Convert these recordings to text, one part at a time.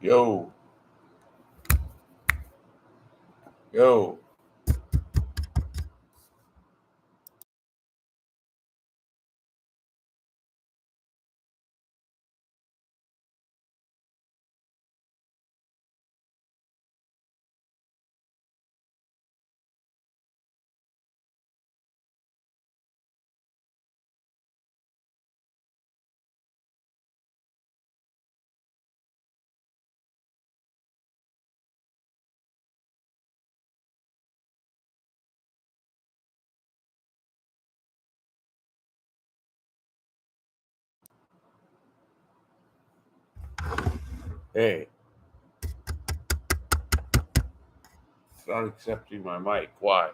Yo, yo. Hey, it's not accepting my mic. Why?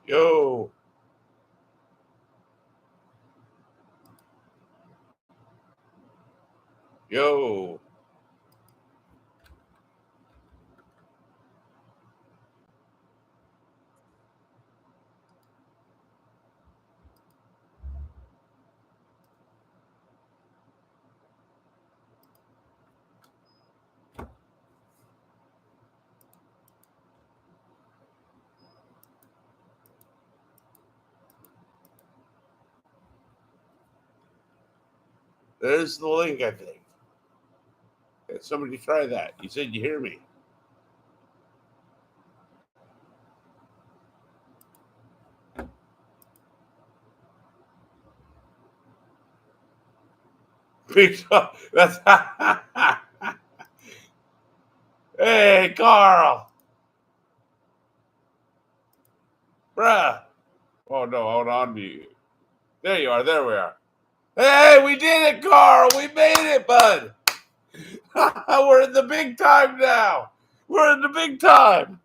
Yo. Yo. There's the link, I think. Somebody try that. You said you hear me. Big that's Hey, Carl. Bruh. Oh no, hold on to you. There you are. There we are. Hey, we did it, Carl. We made it, bud. We're in the big time now. We're in the big time.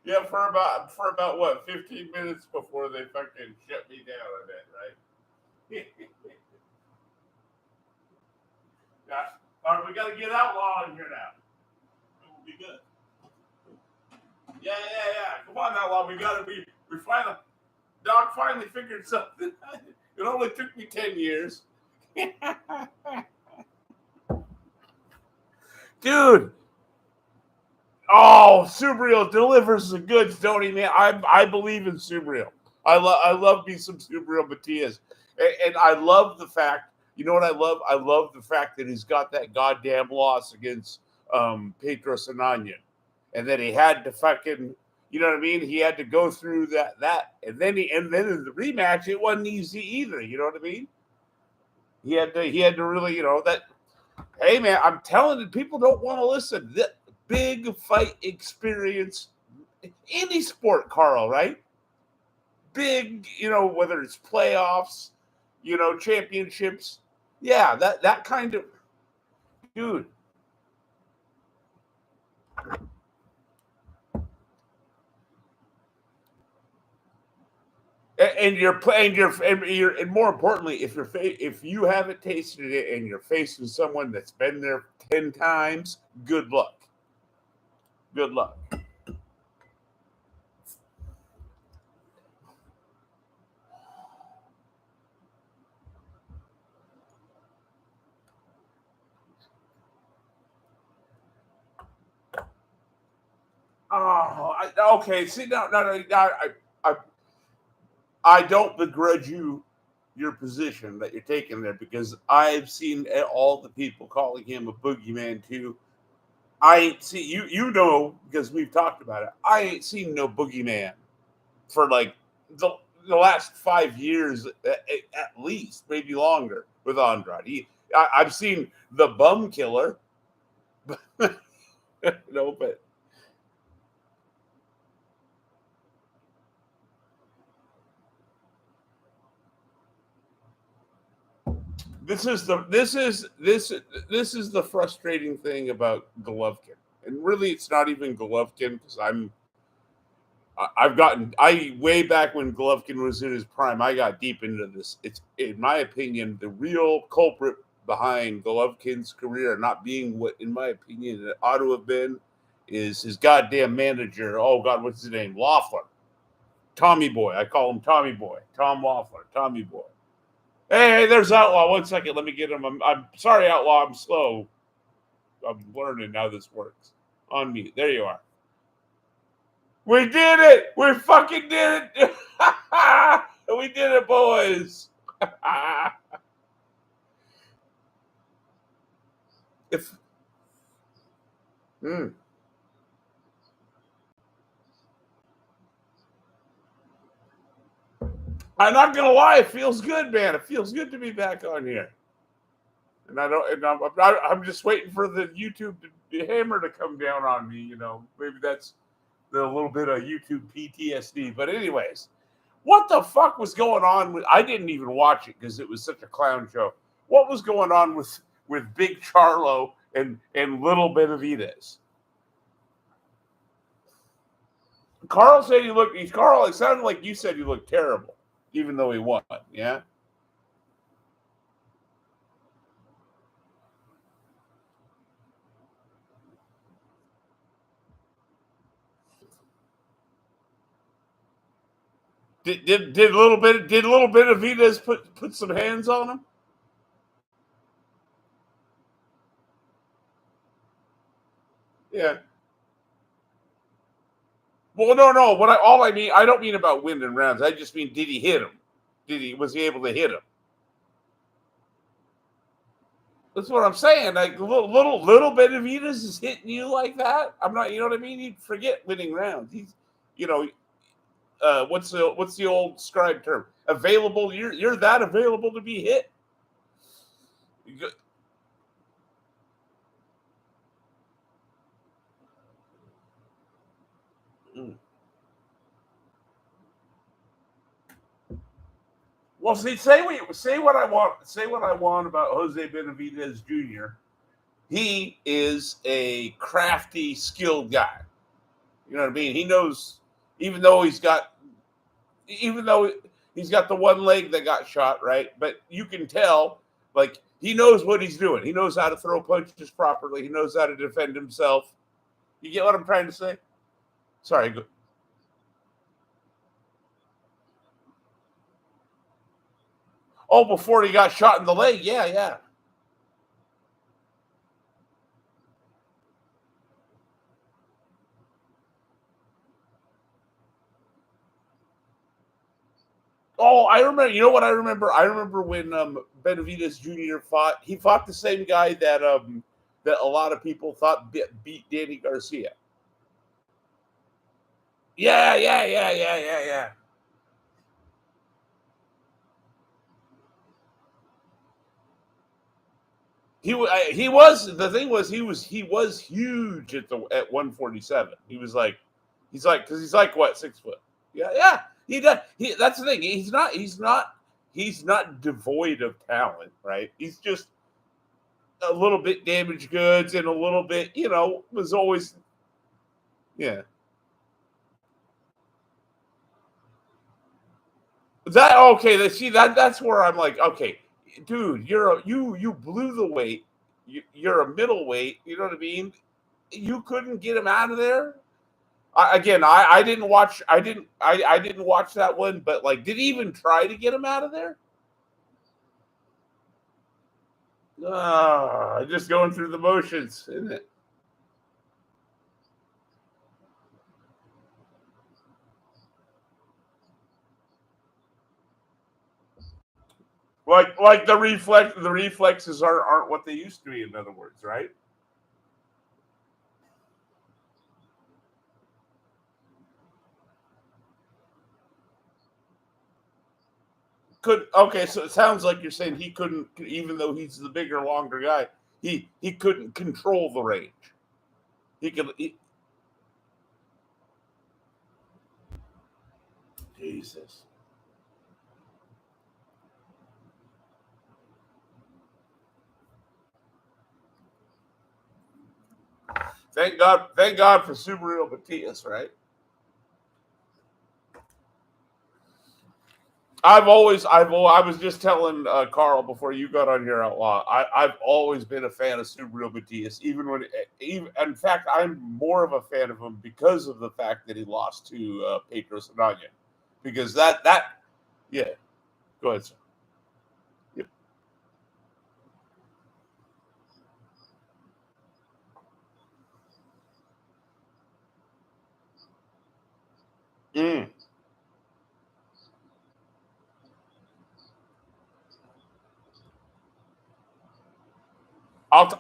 Yeah, for about what, 15 minutes before they fucking shut me down on that, right? Yeah. All right, we got to get Outlaw in here now. It will be good. Yeah. Come on, Outlaw. We got to be. We finally, Doc finally figured something. It only took me 10 years. Dude. Oh, Subriel delivers the goods, don't he, man? I believe in Subriel. I love me some Subriel Matias. And I love the fact, you know what I love? I love the fact that he's got that goddamn loss against Petros Ananian. And then he had to fucking, you know what I mean? He had to go through that and then in the rematch it wasn't easy either, you know what I mean? He had to really, you know, that hey man, I'm telling you, people don't want to listen. The big fight experience, any sport, Carl, right? Big, you know, whether it's playoffs, you know, championships. Yeah, that kind of dude. And more importantly, if you haven't tasted it and you're facing someone that's been there 10 times, good luck. Good luck. Okay. See, no. I I don't begrudge you your position that you're taking there because I've seen all the people calling him a boogeyman too. I ain't see you. You know because we've talked about it. I ain't seen no boogeyman for like the the last 5 years at least, maybe longer with Andrade. I've seen the bum killer, no, but this is the frustrating thing about Golovkin, and really, it's not even Golovkin because I've gotten I way back when Golovkin was in his prime. I got deep into this. It's in my opinion the real culprit behind Golovkin's career not being what, in my opinion, it ought to have been, is his goddamn manager. Oh God, what's his name? Loeffler, Tommy Boy. I call him Tommy Boy. Tom Loeffler, Tommy Boy. Hey, there's Outlaw. 1 second, let me get him. I'm sorry, Outlaw. I'm slow. I'm learning how this works. On mute. There you are. We did it. We fucking did it. We did it, boys. if mm, I'm not gonna lie, it feels good, man. It feels good to be back on here. And I don't. And I'm just waiting for the YouTube hammer to come down on me. You know, maybe that's the little bit of YouTube PTSD. But anyways, what the fuck was going on with? I didn't even watch it because it was such a clown show. What was going on with Big Charlo and Little Benavides? Carl said he looked. Carl, it sounded like you said he looked terrible, even though he won. Yeah. Did a little bit of Vitas put some hands on him? Yeah. Well, no. All I mean, I don't mean about winning rounds. I just mean, did he hit him? Was he able to hit him? That's what I'm saying. Like little Benavides is hitting you like that. I'm not. You know what I mean? You forget winning rounds. He's, you know, what's the old scribe term? Available. You're that available to be hit. Mm. Well, see, say what I want. Say what I want about Jose Benavides Jr. He is a crafty, skilled guy. You know what I mean? He knows, even though he's got, even though he's got the one leg that got shot, right? But you can tell, like, he knows what he's doing. He knows how to throw punches properly. He knows how to defend himself. You get what I'm trying to say? Sorry. Oh, before he got shot in the leg. Yeah, yeah. Oh, I remember. You know what I remember? I remember when Benavides Jr. fought. He fought the same guy that a lot of people thought beat Danny Garcia. Yeah. He was the thing was he was huge at 147. He's like because he's like what 6 foot. Yeah. He does. That's the thing. He's not devoid of talent, right? He's just a little bit damaged goods and a little bit, was always, yeah. That okay? See that's where I'm like, okay, dude, you blew the weight. You're a middleweight. You know what I mean? You couldn't get him out of there. I didn't watch. I didn't watch that one. But like, did he even try to get him out of there? Just going through the motions, isn't it? Like the reflexes aren't what they used to be. In other words, right? Could okay, so it sounds like you're saying he couldn't, even though he's the bigger, longer guy, he couldn't control the range. He could. Jesus. Thank God for Subaru Matias, right? I was just telling Carl before you got on here, Outlaw. I've always been a fan of Subaru Matias, even in fact, I'm more of a fan of him because of the fact that he lost to Pedro Sanaya, because yeah. Go ahead, sir. Yep. Mm.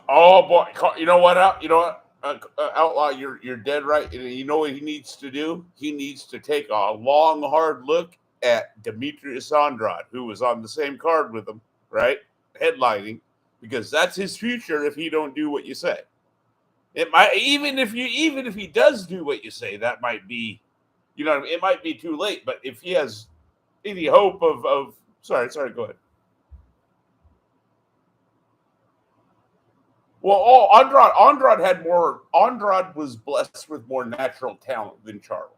Oh boy, you know what? Outlaw, you're dead right. And you know what he needs to do? He needs to take a long, hard look at Demetrius Andrade, who was on the same card with him, right, headlining, because that's his future if he don't do what you say. It might even if he does do what you say, that might be, it might be too late. But if he has any hope of sorry, go ahead. Well, Andrade was blessed with more natural talent than Charlo.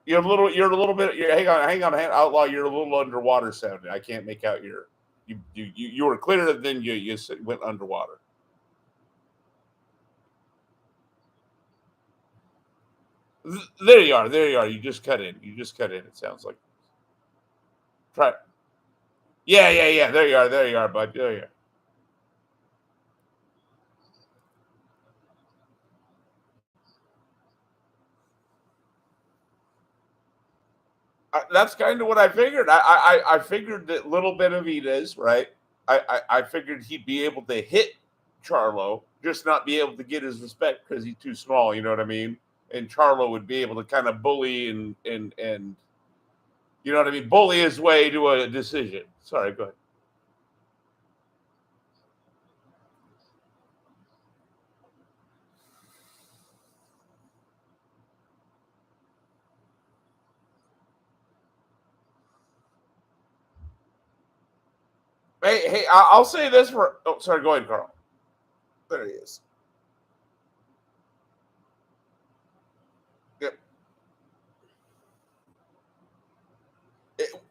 Hang on, outlaw. You're a little underwater sounding. I can't make out your. You were clear, then you went underwater. There you are. There you are. You just cut in. You just cut in. It sounds like. Try. Yeah, yeah, yeah. There you are. There you are, bud. There you are. That's kind of what I figured. I figured that little Benavidez, right? I figured he'd be able to hit Charlo, just not be able to get his respect because he's too small. You know what I mean? And Charlo would be able to kind of bully and you know what I mean, bully his way to a decision. Sorry, go ahead. Hey, I'll say this for. Oh, sorry, go ahead, Carl. There he is. Yep. It-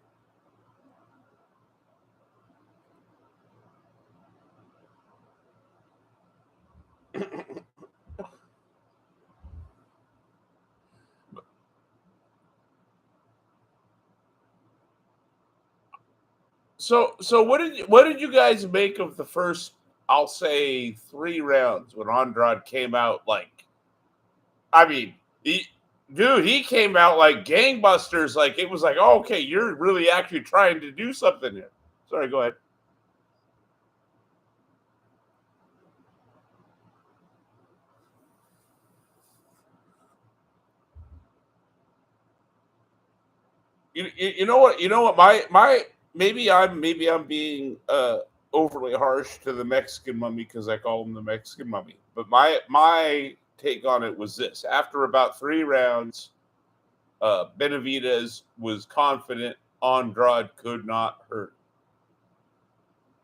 so what did you guys make of the first? I'll say 3 rounds when Andrade came out like. I mean, he came out like gangbusters. Like it was like, oh, okay, you're really actually trying to do something here. Sorry, go ahead. You know what my maybe I'm being overly harsh to the Mexican Mummy because I call him the Mexican Mummy. But my take on it was this: after about 3 rounds, Benavidez was confident Andrade could not hurt.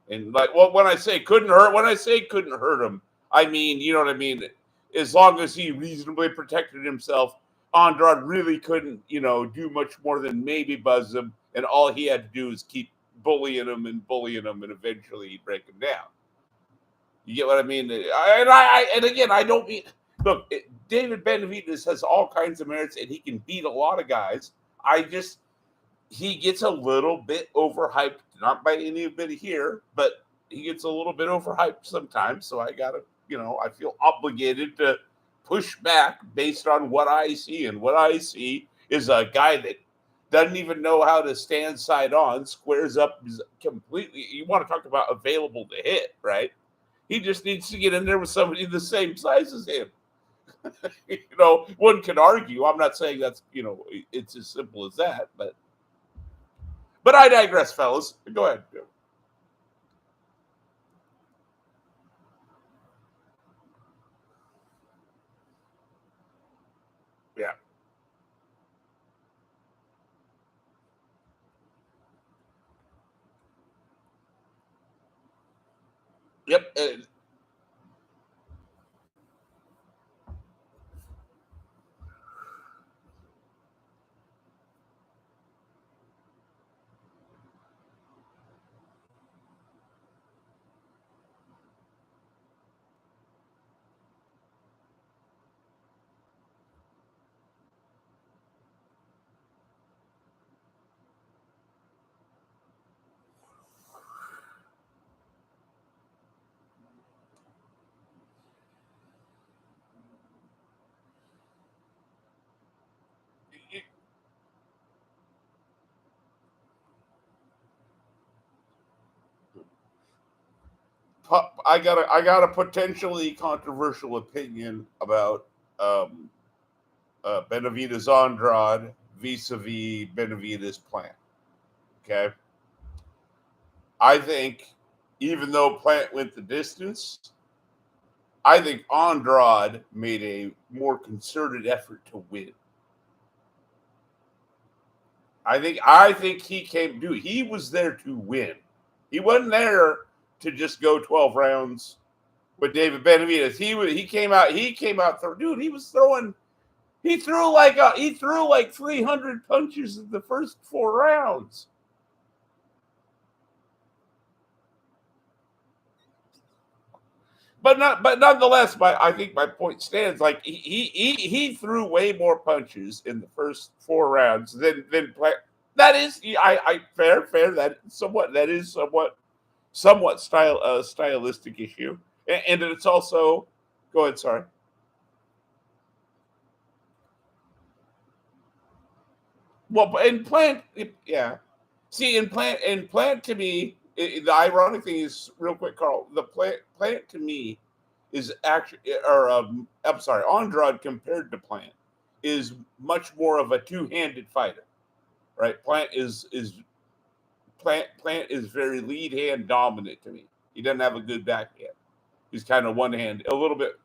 And like, well, when I say couldn't hurt him, I mean, you know what I mean. As long as he reasonably protected himself, Andrade really couldn't, do much more than maybe buzz him, and all he had to do is keep bullying him, and eventually he'd break him down. You get what I mean? And again, I don't mean look. David Benavidez has all kinds of merits, and he can beat a lot of guys. I just he gets a little bit overhyped, not by anybody here, but he gets a little bit overhyped sometimes. So I gotta, I feel obligated to push back based on what I see. And what I see is a guy that doesn't even know how to stand side on, squares up, is completely. You want to talk about available to hit, right? He just needs to get in there with somebody the same size as him. One can argue. I'm not saying that's it's as simple as that, but I digress, fellas. Go ahead. Yeah. Yep. I got a potentially controversial opinion about Benavides Andrade vis-a-vis Benavides Plant. Okay, I think even though Plant went the distance, I think Andrade made a more concerted effort to win. I think he came. Dude, he was there to win. He wasn't there to just go 12 rounds with David Benavidez. He came out. Dude, he was throwing. he threw like 300 punches in the first 4 rounds. But nonetheless, I think my point stands. Like he threw way more punches in the first 4 rounds than play. That is, I fair that is somewhat stylistic issue, and it's also go ahead. Sorry. Well, in Plant, yeah. See, in Plant to me, the ironic thing is, real quick, Carl. The Plant to me is actually, or I'm sorry, Andrade compared to Plant is much more of a two-handed fighter, right? Plant is very lead hand dominant to me. He doesn't have a good backhand. He's kind of one hand, a little bit.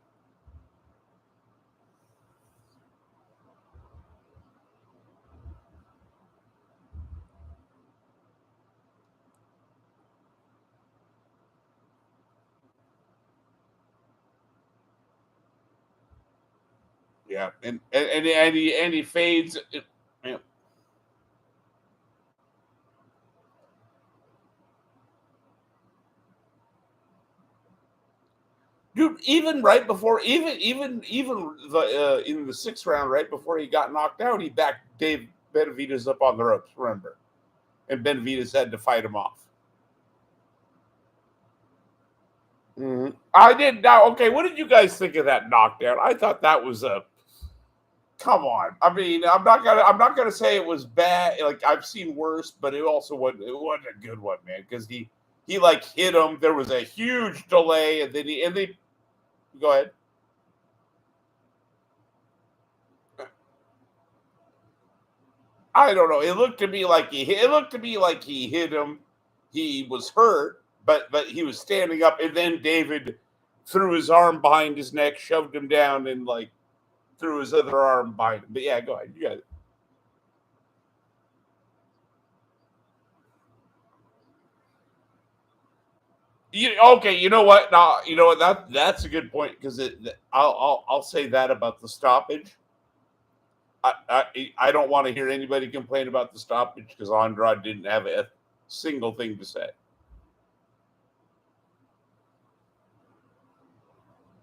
Yeah, and he fades. Yeah. Dude, even right before, even the in the 6th round, right before he got knocked out, he backed Dave Benavidez up on the ropes. Remember, and Benavidez had to fight him off. I did now. Okay, what did you guys think of that knockdown? I thought that was a come on. I mean, I'm not gonna say it was bad. Like I've seen worse, but it wasn't a good one, man. Because he like hit him. There was a huge delay, and then they go ahead. I don't know. It looked to me like he hit him. He was hurt, but he was standing up, and then David threw his arm behind his neck, shoved him down, and like threw his other arm behind him. But yeah, go ahead. You got it. Okay? You know what? Now you know what that's a good point because I'll say that about the stoppage. I don't want to hear anybody complain about the stoppage because Andrade didn't have a single thing to say.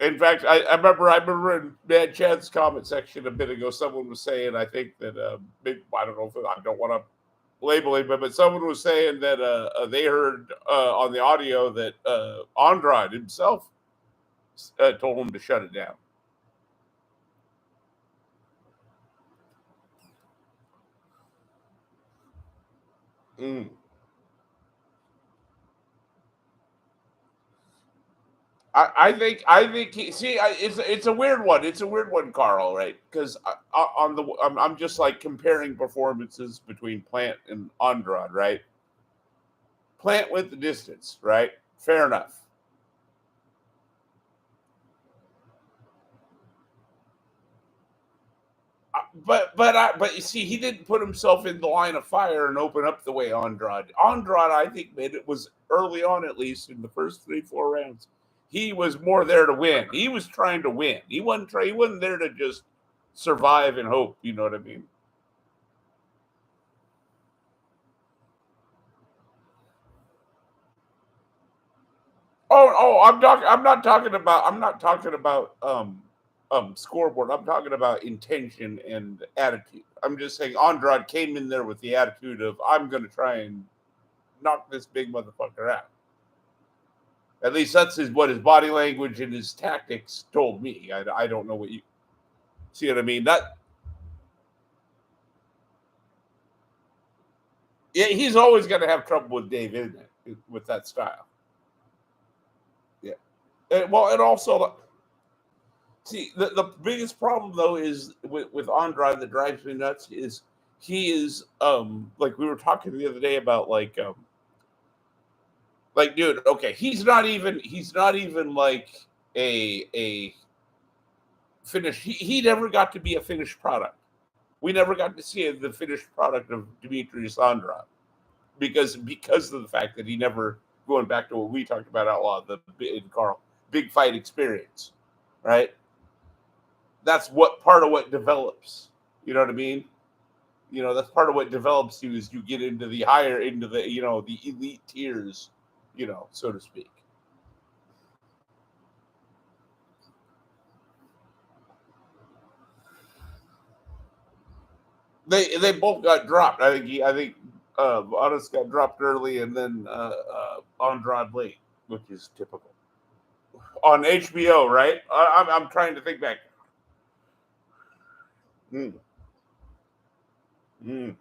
In fact, I remember in Mad Chad's comment section a bit ago, someone was saying, I think that I don't know if I don't want to label it, but someone was saying that they heard on the audio that Andrade himself told him to shut it down. Mm. I think it's a weird one. It's a weird one, Carl. Right? Because I'm just like comparing performances between Plant and Andrade. Right? Plant went the distance. Right? Fair enough. But you see, he didn't put himself in the line of fire and open up the way Andrade. Andrade, I think, made it was early on, at least in the first 3 4 rounds. He was more there to win. He was trying to win. He wasn't there to just survive and hope. You know what I mean? I'm not talking about scoreboard. I'm talking about intention and attitude. I'm just saying Andrade came in there with the attitude of I'm going to try and knock this big motherfucker out. At least that's what his body language and his tactics told me. I don't know what you see what I mean. That yeah, he's always going to have trouble with Dave, isn't it? With that style. Yeah. Well, and also see the biggest problem though is with Andrade that drives me nuts is he is like we were talking the other day about like dude, okay, he's not even like a finish. He never got to be a finished product. We never got to see the finished product of Demetrius Andrade because of the fact that he never going back to what we talked about outlaw the in Carl big fight experience, right? that's what part of what develops. You know what I mean? That's part of what develops you is you get into the higher, into the the elite tiers, so to speak. They both got dropped. I think Honest got dropped early, and then Andrade late, which is typical on HBO, right? I'm trying to think back. Mm, mm.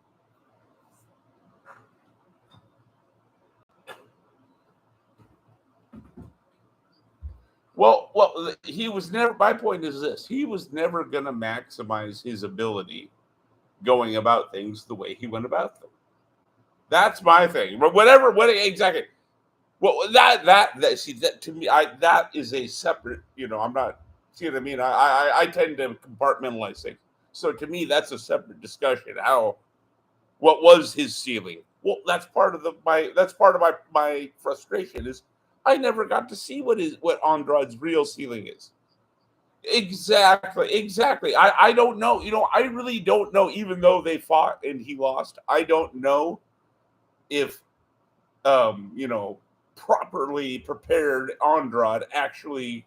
Well, he was never. My point is this: he was never going to maximize his ability going about things the way he went about them. That's my thing. But whatever, what exactly? Well, that see that to me, that is a separate. I'm not. See what I mean? I tend to compartmentalize things. So to me, that's a separate discussion. What was his ceiling? Well, that's part of my frustration is I never got to see what Andrade's real ceiling is. Exactly. I don't know. I really don't know. Even though they fought and he lost, I don't know if properly prepared Andrade actually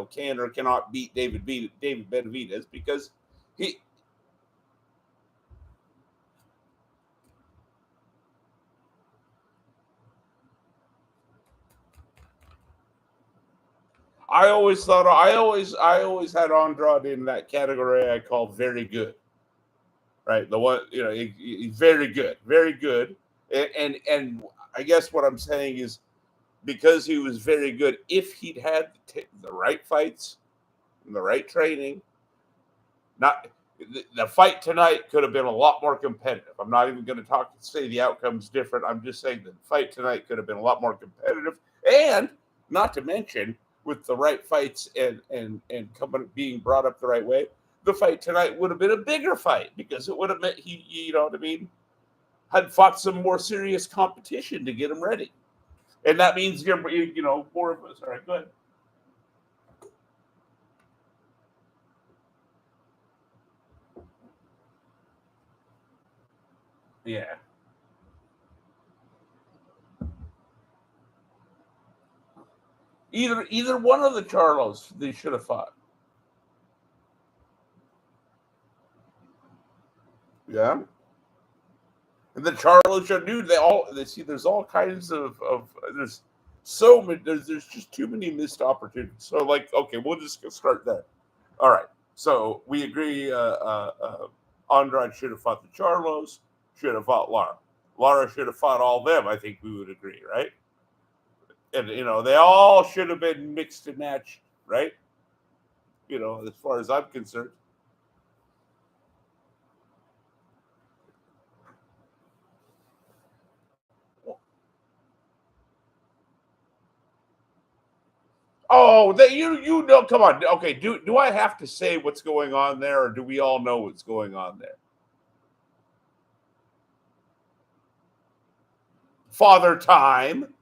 can or cannot beat David Benavidez because he. I always had Andrade in that category I call very good, right? The one he's very good, and I guess what I'm saying is because he was very good. If he'd had the right fights and the right training, not the fight tonight could have been a lot more competitive. I'm not even going to say the outcome's different. I'm just saying the fight tonight could have been a lot more competitive, and not to mention with the right fights and coming being brought up the right way, the fight tonight would have been a bigger fight because it would have meant he, you know what I mean, had fought some more serious competition to get him ready, and that means you're more of us. All right, go ahead. Yeah. Either one of the Charlos they should have fought. Yeah. And the Charlos are dude, they see there's all kinds of there's so many there's just too many missed opportunities. So like okay, we'll just start there. All right. So we agree Andrade should have fought the Charlos, should have fought Lara. Lara should have fought all them, I think we would agree, right? And they all should have been mixed and matched, right? As far as I'm concerned. Oh, that you know. Come on. Okay. Do I have to say what's going on there, or do we all know what's going on there? Father Time.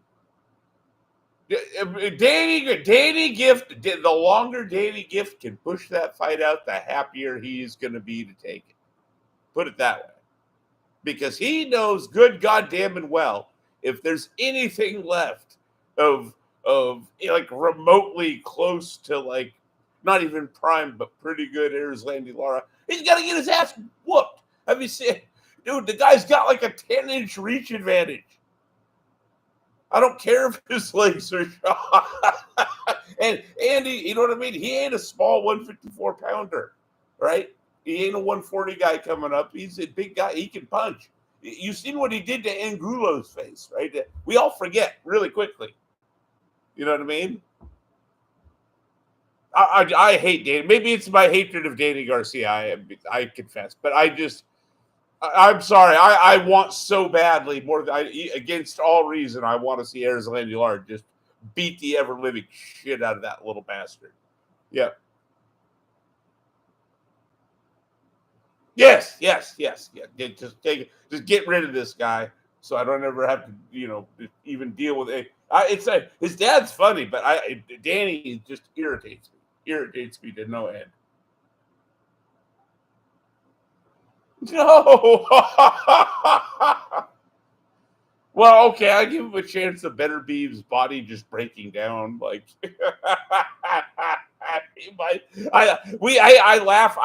Danny Gift. The longer Danny Gift can push that fight out, the happier he's going to be to take it. Put it that way, because he knows good goddamn and well if there's anything left like remotely close to like not even prime but pretty good Landy Lara, he's got to get his ass whooped. Have you seen, dude? The guy's got like a 10-inch reach advantage. I don't care if his legs are shot. and Andy, you know what I mean? He ain't a small 154 pounder, right? He ain't a 140 guy coming up. He's a big guy. He can punch. You've seen what he did to Angulo's face, right? We all forget really quickly. You know what I mean? I hate Danny. Maybe it's my hatred of Danny Garcia. I confess, but I'm sorry. I want so badly more than against all reason. I want to see Landy Lara just beat the ever living shit out of that little bastard. Yeah. Yes. Yeah. Just get rid of this guy, so I don't ever have to, even deal with it. His dad's funny, but Danny just irritates me to no end. No. Well, okay, I give him a chance of Better Beeves' body just breaking down. Like, he might, I laugh,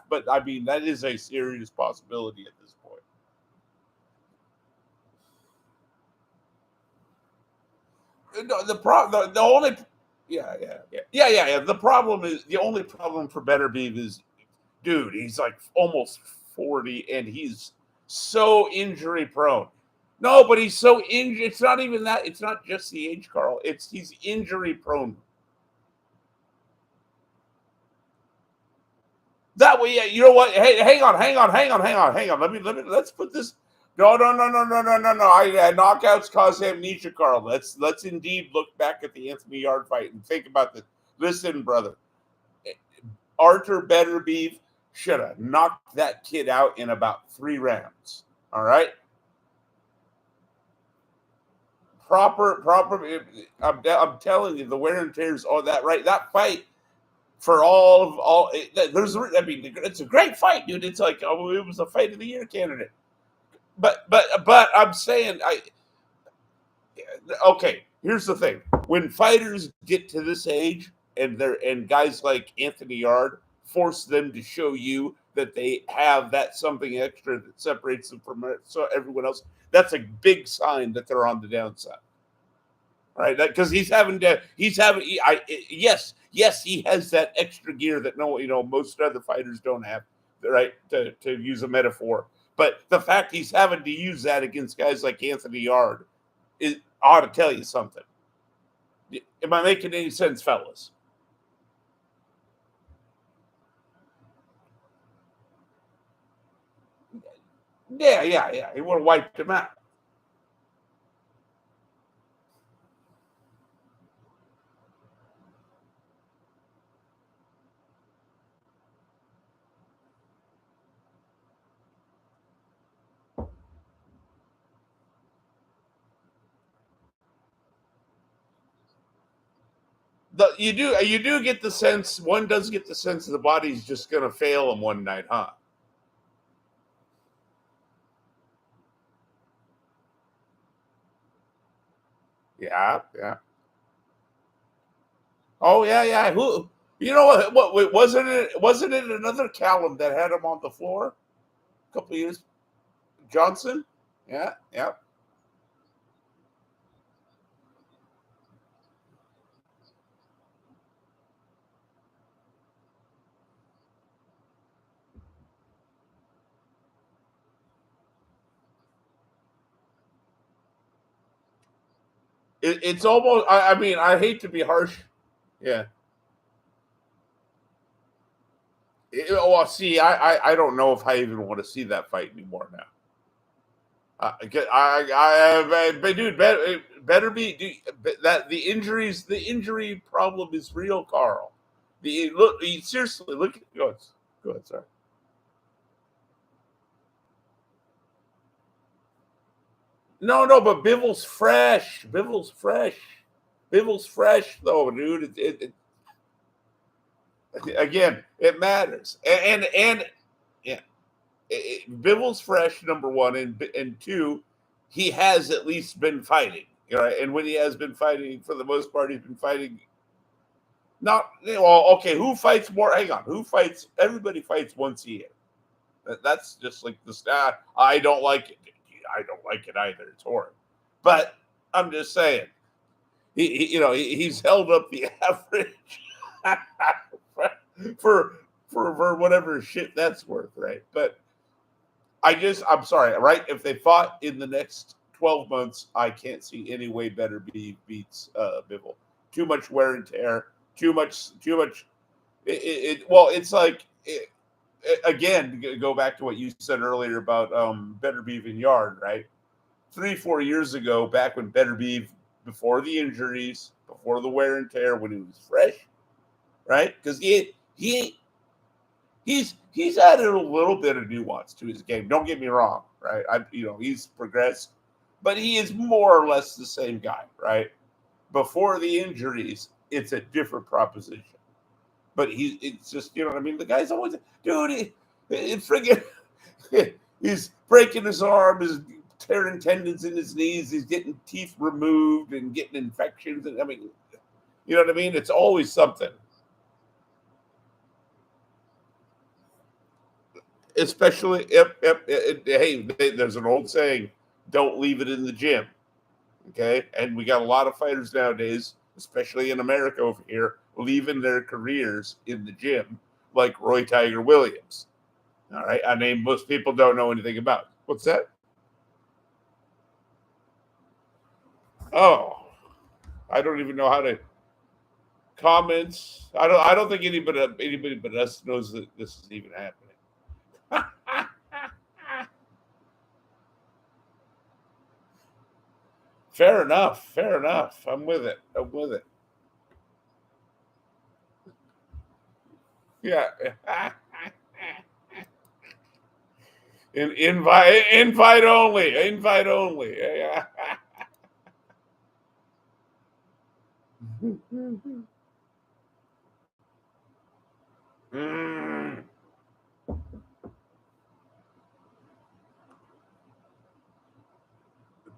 but I mean that is a serious possibility at this point. No, the only, yeah. The problem is the only problem for Better Beeve is, dude, he's like almost 40 and he's so injury prone. No, but he's so injured. It's not even that. It's not just the age, Carl. It's he's injury prone. That way, yeah, you know what? Hey, hang on. Let's put this. No. Knockouts cause amnesia, Carl. Let's indeed look back at the Anthony Yard fight and think about this. Listen, brother, Arthur Betterbeef should have knocked that kid out in about 3 rounds. All right, proper. I'm telling you, the wear and tears on that right. That fight for all there's I mean it's a great fight, dude. It's like, oh, it was a fight of the year candidate. But I'm saying okay, here's the thing. When fighters get to this age and guys like Anthony Yard force them to show you that they have that something extra that separates them from everyone else, that's a big sign that they're on the downside. Right, because yes, he has that extra gear that most other fighters don't have, right, to use a metaphor, but the fact he's having to use that against guys like Anthony Yard is ought to tell you something. Am I making any sense, fellas? Yeah, he would have wiped him out. You do get the sense, one does get the sense the body's just going to fail him one night, huh? Yeah. Oh yeah. Who? You know what? What wasn't it? Wasn't it another Callum that had him on the floor a couple of years? Johnson. Yeah. It's almost. I mean, I hate to be harsh. Yeah. Well, see, I don't know if I even want to see that fight anymore now. But dude, better be that the injury problem is real, Carl. Seriously, look. Go ahead, sorry. No, but Bivens fresh though, dude. Again, it matters, and yeah, Bivens fresh, number one, and two, he has at least been fighting, right? And when he has been fighting, for the most part, he's been fighting. Not well, okay. Who fights more? Hang on. Who fights? Everybody fights once a year. That's just like the stat. I don't like it. I don't like it either. It's horrible. But I'm just saying, he's held up the average for for whatever shit that's worth, right? But I'm sorry, right? If they fought in the next 12 months, I can't see any way better beats Bivol. Too much wear and tear. Too much. Well, it's like again, go back to what you said earlier about Better Beef and Yard, right? 3-4 years ago, back when Better Beef, before the injuries, before the wear and tear, when he was fresh, right? Because he's added a little bit of nuance to his game. Don't get me wrong, right? He's progressed, but he is more or less the same guy, right? Before the injuries, it's a different proposition. But it's just, you know what I mean? The guy's always, dude, it's friggin'. He's breaking his arm, he's tearing tendons in his knees, he's getting teeth removed and getting infections. And I mean, you know what I mean? It's always something. Especially hey, there's an old saying, don't leave it in the gym. Okay. And we got a lot of fighters nowadays, especially in America over here, leaving their careers in the gym, like Roy Tiger Williams. All right. A name most people don't know anything about. What's that? Oh, I don't even know how to comment. I don't think anybody but us knows that this is even happening. Fair enough. Fair enough. I'm with it. I'm with it. Yeah. Invite only. Invite only. Yeah. Mm.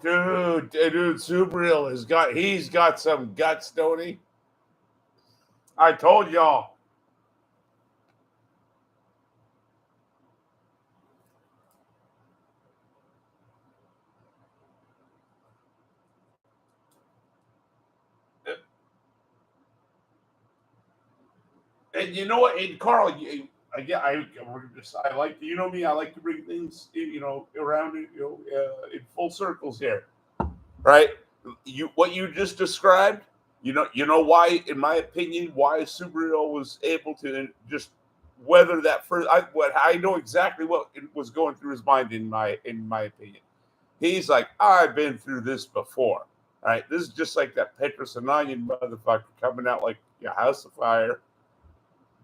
Dude, Subriel he's got some guts, don't he? I told y'all. And you know what? And Carl, I like, you know me. I like to bring things, around, in full circles here, right? What you just described. You know why, in my opinion, why Subaru was able to just weather that first. I know exactly what was going through his mind, in my opinion. He's like, I've been through this before. All right, this is just like that Petrus Ananian motherfucker coming out like a house of fire.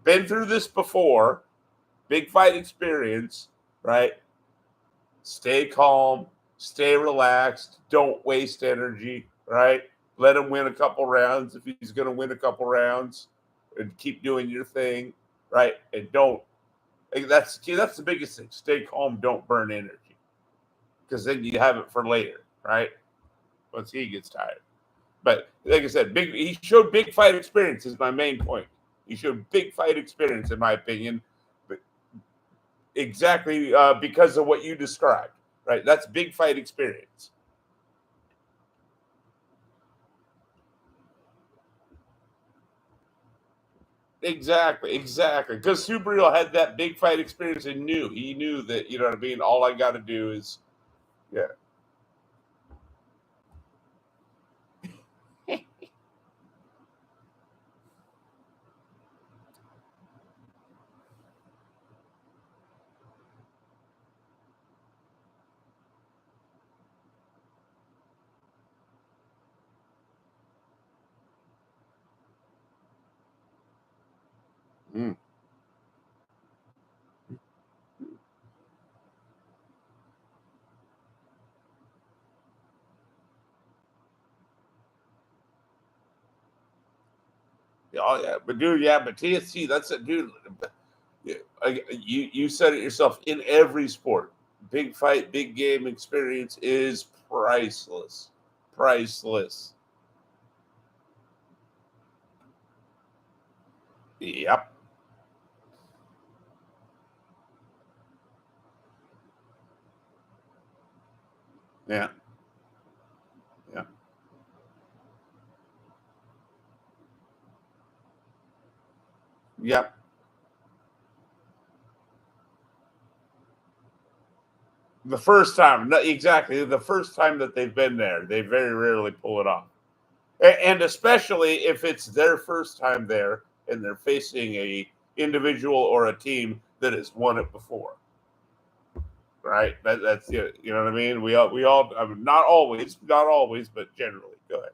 Been through this before. Big fight experience, right? Stay calm, stay relaxed, don't waste energy, right? Let him win a couple rounds if he's going to win a couple rounds, and keep doing your thing, right? And don't. That's the biggest thing. Stay calm, don't burn energy, because then you have it for later, right? Once he gets tired. But like I said, he showed big fight experience is my main point. He showed big fight experience, in my opinion, but exactly because of what you described, right? That's big fight experience. Exactly, exactly. Because Subriel had that big fight experience and he knew that, you know what I mean. All I got to do is, yeah. Mm. Oh yeah, but dude, yeah, but TSC, that's a dude. Yeah, you said it yourself. In every sport, big fight, big game experience is priceless. Priceless. Yep. Yeah. Yeah. Yep. The first time, no, exactly. The first time that they've been there, they very rarely pull it off. And especially if it's their first time there and they're facing a individual or a team that has won it before, right? That's it. You know what I mean? We all. I mean, not always, but generally. Go ahead.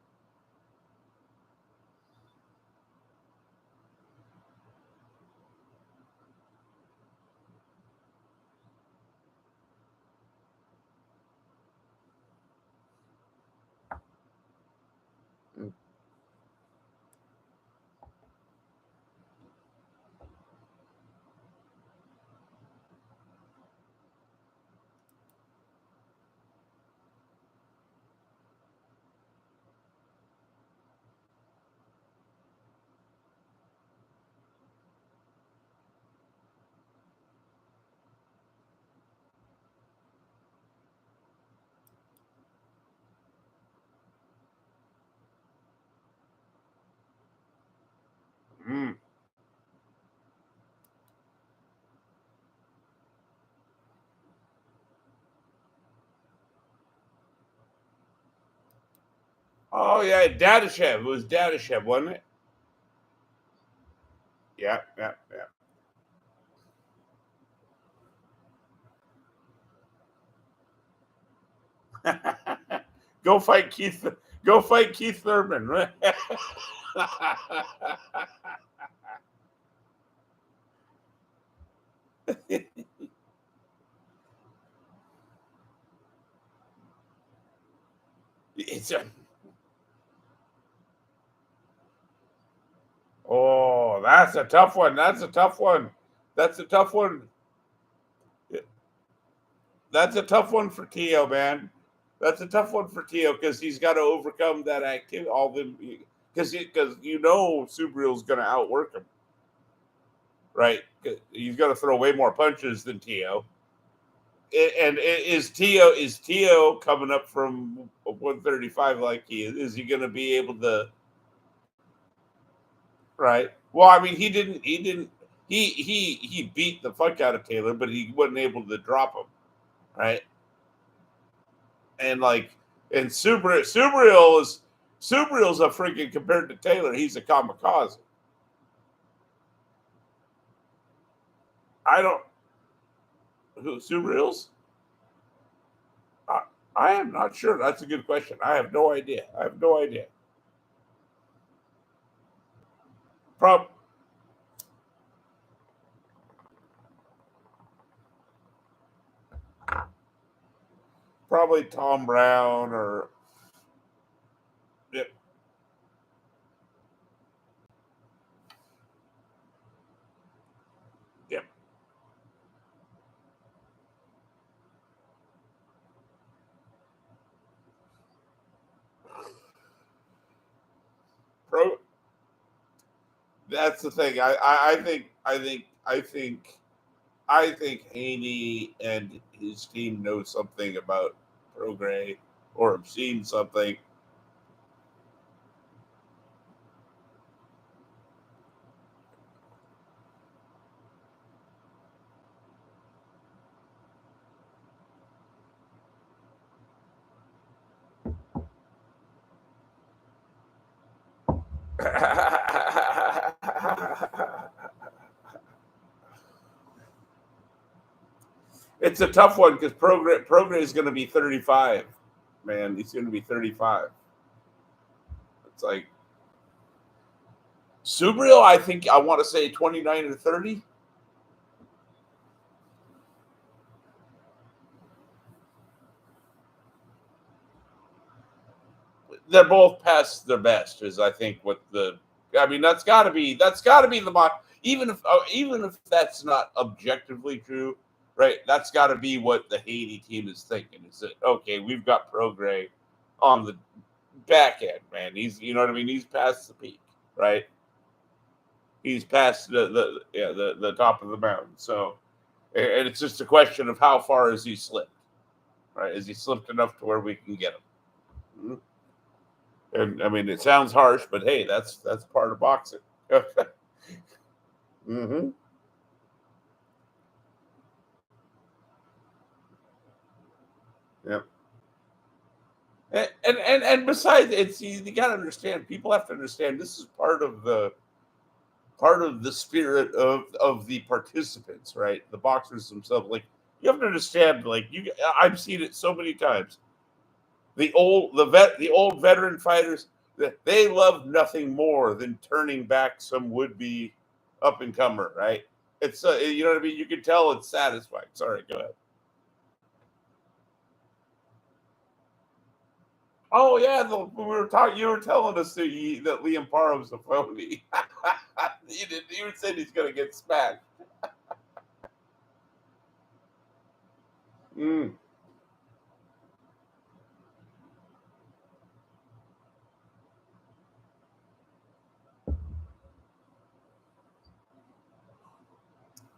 Oh yeah, Dadashev. It was Dadashev, wasn't it? Yeah, yeah, yeah. Go fight Keith. Go fight Keith Thurman. it's a, oh, that's a tough one. That's a tough one. That's a tough one. That's a tough one for Tio, man. That's a tough one for Tio because he's got to overcome that activity. All the because Subriel's going to outwork him, right? He's going to throw way more punches than Tio. And is Tio coming up from 135 like he is? Is he going to be able to? Right. Well, I mean, he beat the fuck out of Taylor, but he wasn't able to drop him, right? And like, and Subriel's a freaking compared to Taylor, he's a kamikaze. I don't who Subriel's. I, I am not sure. That's a good question. I have no idea. I have no idea. Prob Probably Tom Brown or yeah, yeah. Pro. That's the thing. I think Haney and his team know something about Progray or have seen something. It's a tough one because Progray is going to be 35. Man, he's going to be 35. It's like Subriel, I think I want to say 29 or 30. They're both past their best, is I think what the. I mean, that's got to be the mock. Even if that's not objectively true, right? That's got to be what the Haiti team is thinking. Is that okay? We've got Progray on the back end, man. He's you know what I mean. He's past the peak, right? He's past the top of the mountain. So, and it's just a question of how far has he slipped, right? Has he slipped enough to where we can get him? Mm-hmm. And I mean, it sounds harsh, but hey, that's part of boxing. hmm Yeah. And besides, it's you got to understand. People have to understand this is part of the spirit of the participants, right? The boxers themselves. Like you have to understand. Like I've seen it so many times. The old veteran fighters that they love nothing more than turning back some would be up and comer, right? It's you know what I mean. You can tell it's satisfying. Sorry, go ahead. Oh yeah, we were talking. You were telling us that Liam Parham's a phony. You did. You said he's going to get smacked. Mm.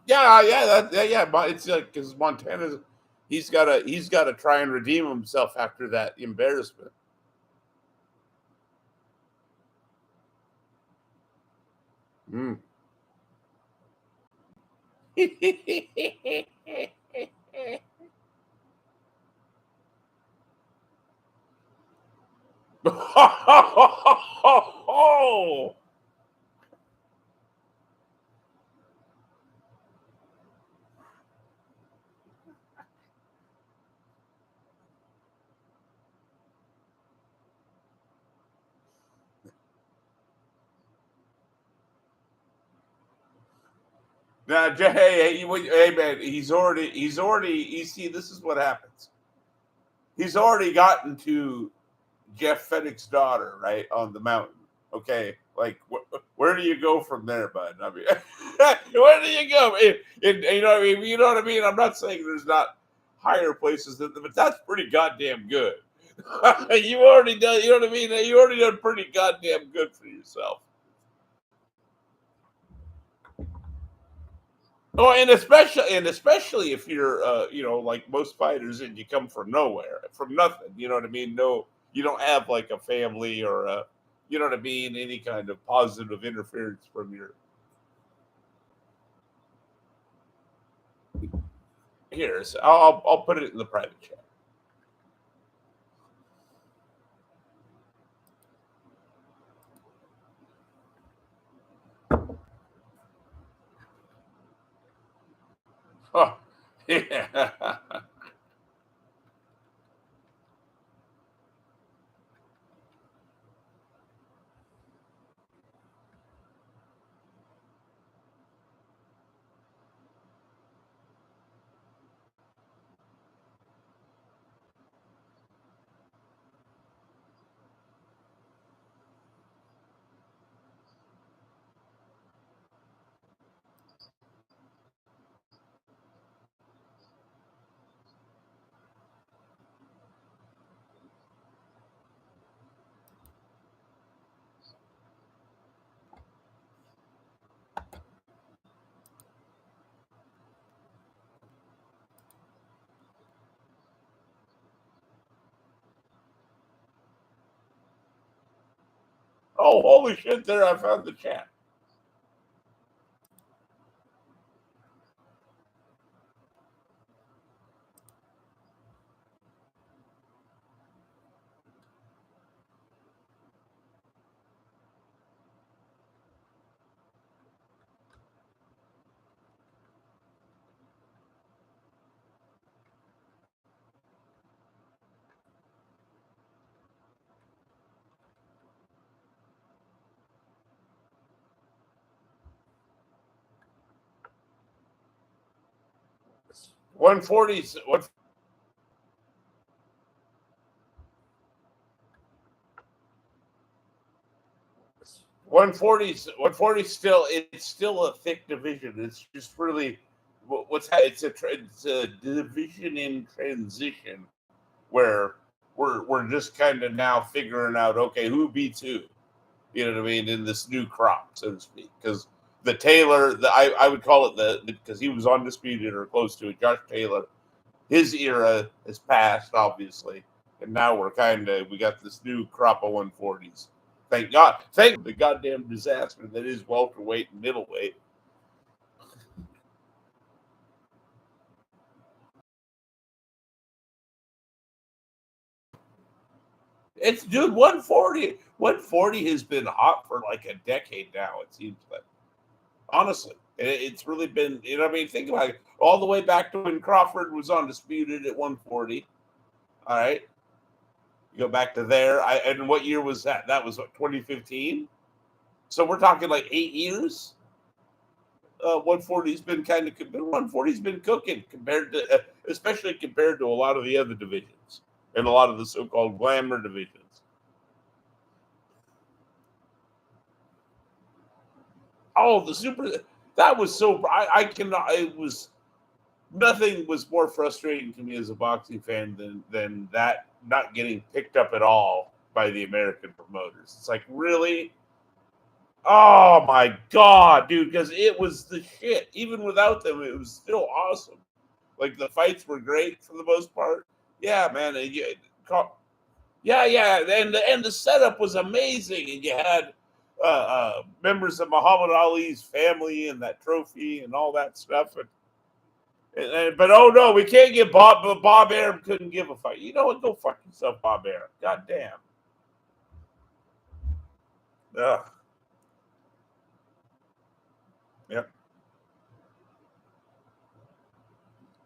Yeah, yeah, yeah. It's like because Montana's he's got to try and redeem himself after that embarrassment. Mm. Oh, now, hey, man, you see, this is what happens. He's already gotten to Jeff Fennick's daughter, right, on the mountain. Okay, like where do you go from there, bud? I mean, where do you go? You know what I mean? You know what I mean? I'm not saying there's not higher places, but that's pretty goddamn good. You already done. You know what I mean? You already done pretty goddamn good for yourself. Oh, and especially if you're, like most fighters, and you come from nowhere, from nothing. You know what I mean? No, you don't have like a family or you know what I mean, any kind of positive interference from your. Here's I'll put it in the private chat. Oh, yeah. Oh, holy shit! There, I found the chat. 140. 140 still, it's still a thick division. It's just really it's a division in transition where we're just kind of now figuring out, okay, who beats who. You know what I mean, in this new crop, so to speak. Because the Taylor, I would call it because he was undisputed or close to it. Josh Taylor, his era has passed, obviously, and now we got this new crop of 140s. Thank God. Thank the goddamn disaster that is welterweight and middleweight. It's, dude, 140. 140 has been hot for like a decade now. It seems like, honestly, it's really been. You know what I mean? Think about it. All the way back to when Crawford was undisputed at 140. All right, you go back to there. And what year was that? That was what, 2015. So we're talking like 8 years. 140's been kind of 140's been cooking compared to, especially compared to a lot of the other divisions and a lot of the so-called glamour divisions. Oh, the super, that was so, I cannot, it was, nothing was more frustrating to me as a boxing fan than that not getting picked up at all by the American promoters. It's like, really? Oh my god, dude, because it was the shit. Even without them, it was still awesome. Like, the fights were great for the most part. Yeah, man. Yeah, and the setup was amazing, and you had members of Muhammad Ali's family and that trophy and all that stuff. But oh no, we can't get Bob. Bob Arum couldn't give a fight. You know what? Go fuck yourself, Bob Arum. God damn. Ugh. Yep.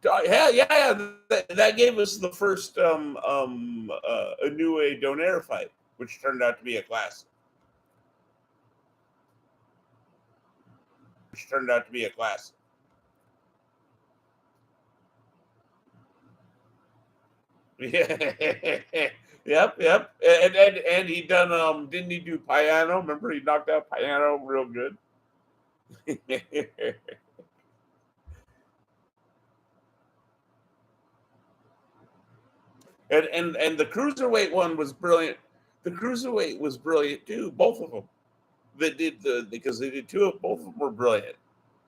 Yeah, yeah, yeah. That gave us the first Inoue Donaire fight, which turned out to be a classic. Which turned out to be a classic. Yeah. Yep, yep. And he done didn't he do piano? Remember he knocked out piano real good. And the cruiserweight one was brilliant. The cruiserweight was brilliant too. Both of them. That did because they did two of both of them were brilliant.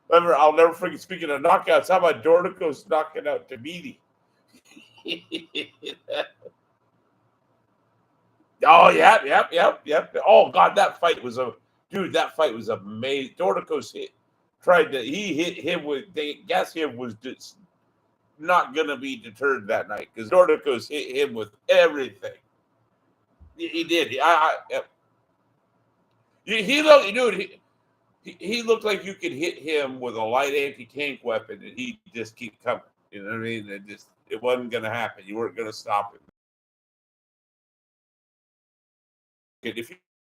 Remember, I'll never forget. Speaking of knockouts, how about Dorticos knocking out Tabiti? Oh, yep, yep, yep, yep. Oh God, that fight was a dude. That fight was amazing. Dorticos he hit him with. They guess him was just not gonna be deterred that night because Dorticos hit him with everything. He did. Yep. He looked, dude. He looked like you could hit him with a light anti-tank weapon and he'd just keep coming. You know what I mean? It wasn't gonna happen. You weren't gonna stop him. If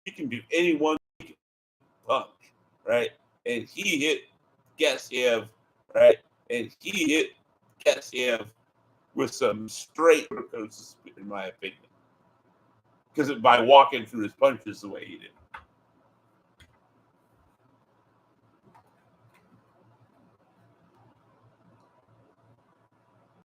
he can do any one punch, right? And he hit Gassiev, right? And he hit Gassiev with some straight in my opinion. Because by walking through his punches the way he did.